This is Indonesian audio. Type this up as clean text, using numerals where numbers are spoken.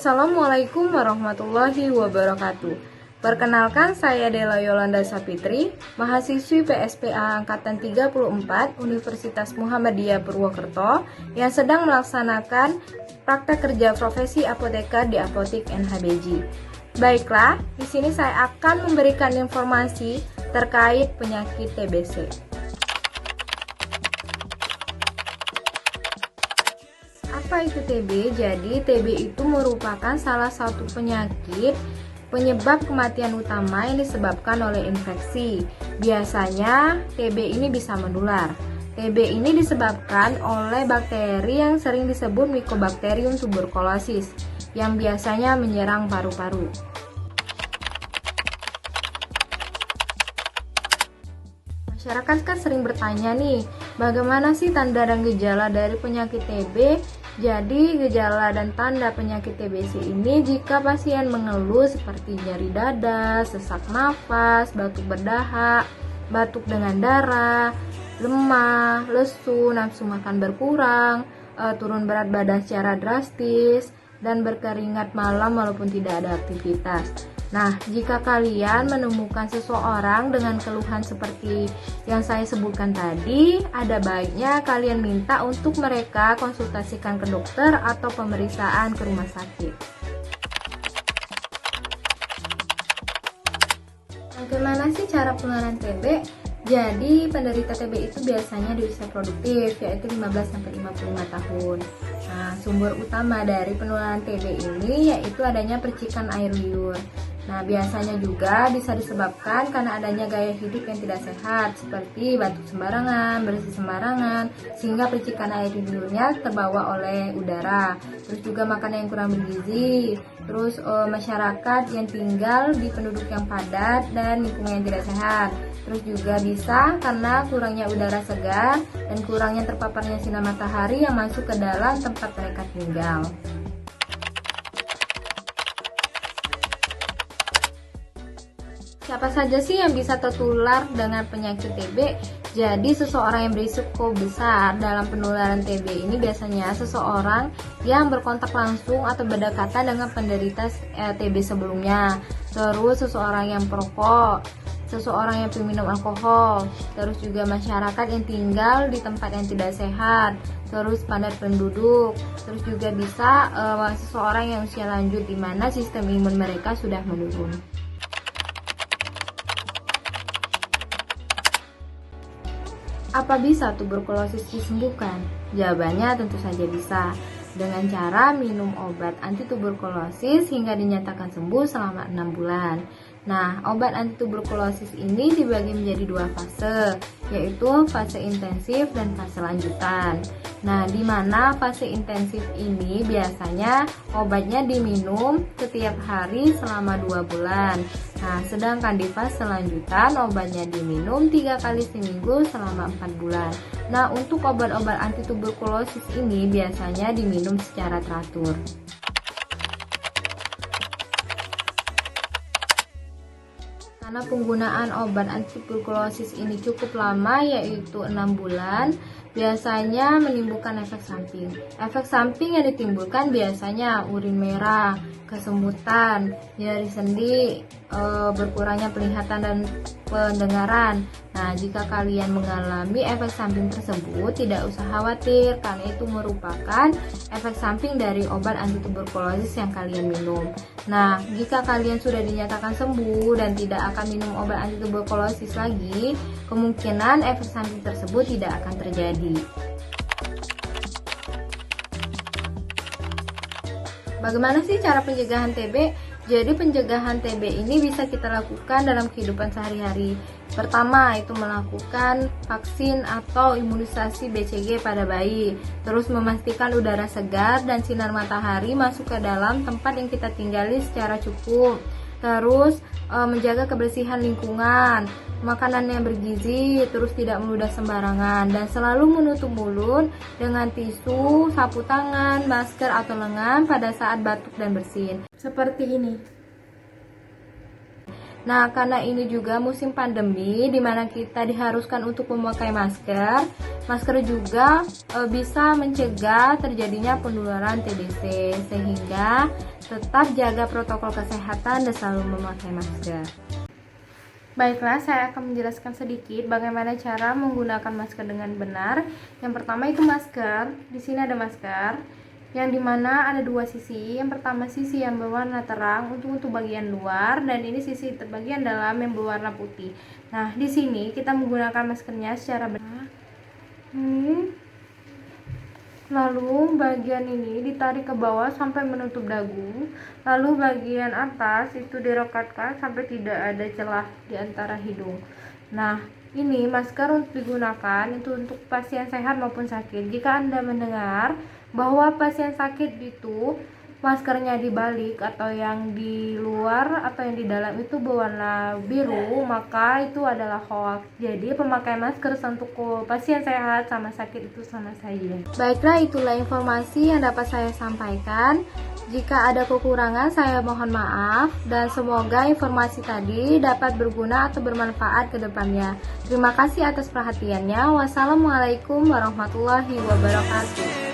Assalamualaikum warahmatullahi wabarakatuh. Perkenalkan, saya Dela Yolanda Sapitri, mahasiswi PSPA Angkatan 34 Universitas Muhammadiyah Purwokerto yang sedang melaksanakan praktek kerja profesi apoteker di Apotik NHBJ. Baiklah, di sini saya akan memberikan informasi terkait penyakit TBC. Apa itu TB? Jadi TB itu merupakan salah satu penyakit penyebab kematian utama yang disebabkan oleh infeksi. Biasanya TB ini bisa menular. TB ini disebabkan oleh bakteri yang sering disebut Mycobacterium tuberculosis yang biasanya menyerang paru-paru. Masyarakat kan sering bertanya nih, bagaimana sih tanda dan gejala dari penyakit TB? Jadi, gejala dan tanda penyakit TBC ini jika pasien mengeluh seperti nyeri dada, sesak nafas, batuk berdahak, batuk dengan darah, lemah, lesu, nafsu makan berkurang, turun berat badan secara drastis, dan berkeringat malam walaupun tidak ada aktivitas. Nah, jika kalian menemukan seseorang dengan keluhan seperti yang saya sebutkan tadi, ada baiknya kalian minta untuk mereka konsultasikan ke dokter atau pemeriksaan ke rumah sakit. Bagaimana sih cara penularan TB? Jadi, penderita TB itu biasanya di usia produktif, yaitu 15-55 tahun. Nah, sumber utama dari penularan TB ini yaitu adanya percikan air liur. Nah, biasanya juga bisa disebabkan karena adanya gaya hidup yang tidak sehat, seperti batuk sembarangan, bersin sembarangan, sehingga percikan air liurnya terbawa oleh udara. Terus juga makanan yang kurang bergizi, terus masyarakat yang tinggal di penduduk yang padat dan lingkungan yang tidak sehat. Terus juga bisa karena kurangnya udara segar dan kurangnya terpaparnya sinar matahari yang masuk ke dalam tempat mereka tinggal. Siapa saja sih yang bisa tertular dengan penyakit TB? Jadi seseorang yang berisiko besar dalam penularan TB ini biasanya seseorang yang berkontak langsung atau berdekatan dengan penderita TB sebelumnya. Terus seseorang yang perokok, seseorang yang peminum alkohol, terus juga masyarakat yang tinggal di tempat yang tidak sehat, terus padat penduduk, terus juga bisa seseorang yang usia lanjut di mana sistem imun mereka sudah menurun. Apa bisa tuberkulosis disembuhkan? Jawabannya tentu saja bisa, dengan cara minum obat anti tuberkulosis hingga dinyatakan sembuh selama 6 bulan. Nah, obat anti tuberkulosis ini dibagi menjadi 2 fase, yaitu fase intensif dan fase lanjutan. Nah, di mana fase intensif ini biasanya obatnya diminum setiap hari selama 2 bulan. Nah, sedangkan di fase lanjutan obatnya diminum 3 kali seminggu selama 4 bulan. Nah, untuk obat-obat anti tuberkulosis ini biasanya diminum secara teratur. Karena penggunaan obat anti tuberkulosis ini cukup lama, yaitu 6 bulan, biasanya menimbulkan efek samping. Efek samping yang ditimbulkan biasanya urin merah, kesemutan, nyeri sendi, berkurangnya penglihatan dan pendengaran. Nah, jika kalian mengalami efek samping tersebut, tidak usah khawatir karena itu merupakan efek samping dari obat anti tuberkulosis yang kalian minum. Nah, jika kalian sudah dinyatakan sembuh dan tidak akan minum obat anti tuberkulosis lagi, kemungkinan efek samping tersebut tidak akan terjadi. Bagaimana sih cara pencegahan TB? Jadi pencegahan TB ini bisa kita lakukan dalam kehidupan sehari-hari. Pertama, itu melakukan vaksin atau imunisasi BCG pada bayi. Terus memastikan udara segar dan sinar matahari masuk ke dalam tempat yang kita tinggali secara cukup. Terus menjaga kebersihan lingkungan, makanan yang bergizi, terus tidak meludah sembarangan, dan selalu menutup mulut dengan tisu, sapu tangan, masker atau lengan pada saat batuk dan bersin. Seperti ini. Nah, karena ini juga musim pandemi di mana kita diharuskan untuk memakai masker, masker juga bisa mencegah terjadinya penularan TBC, sehingga Tetap jaga protokol kesehatan dan selalu memakai masker. Baiklah, saya akan menjelaskan sedikit bagaimana cara menggunakan masker dengan benar. Yang pertama itu masker. Di sini ada masker yang dimana ada dua sisi. Yang pertama sisi yang berwarna terang untuk bagian luar, dan ini sisi bagian dalam yang berwarna putih. Nah, di sini kita menggunakan maskernya secara benar. Lalu bagian ini ditarik ke bawah sampai menutup dagu. Lalu bagian atas itu dirokatkan sampai tidak ada celah di antara hidung. Nah, ini masker untuk digunakan itu untuk pasien sehat maupun sakit. Jika Anda mendengar bahwa pasien sakit itu maskernya dibalik atau yang di luar atau yang di dalam itu berwarna biru, maka itu adalah hoax. Jadi pemakaian masker untuk pasien sehat sama sakit itu sama saja. Baiklah, itulah informasi yang dapat saya sampaikan. Jika ada kekurangan saya mohon maaf, dan semoga informasi tadi dapat berguna atau bermanfaat ke depannya. Terima kasih atas perhatiannya. Wassalamualaikum warahmatullahi wabarakatuh.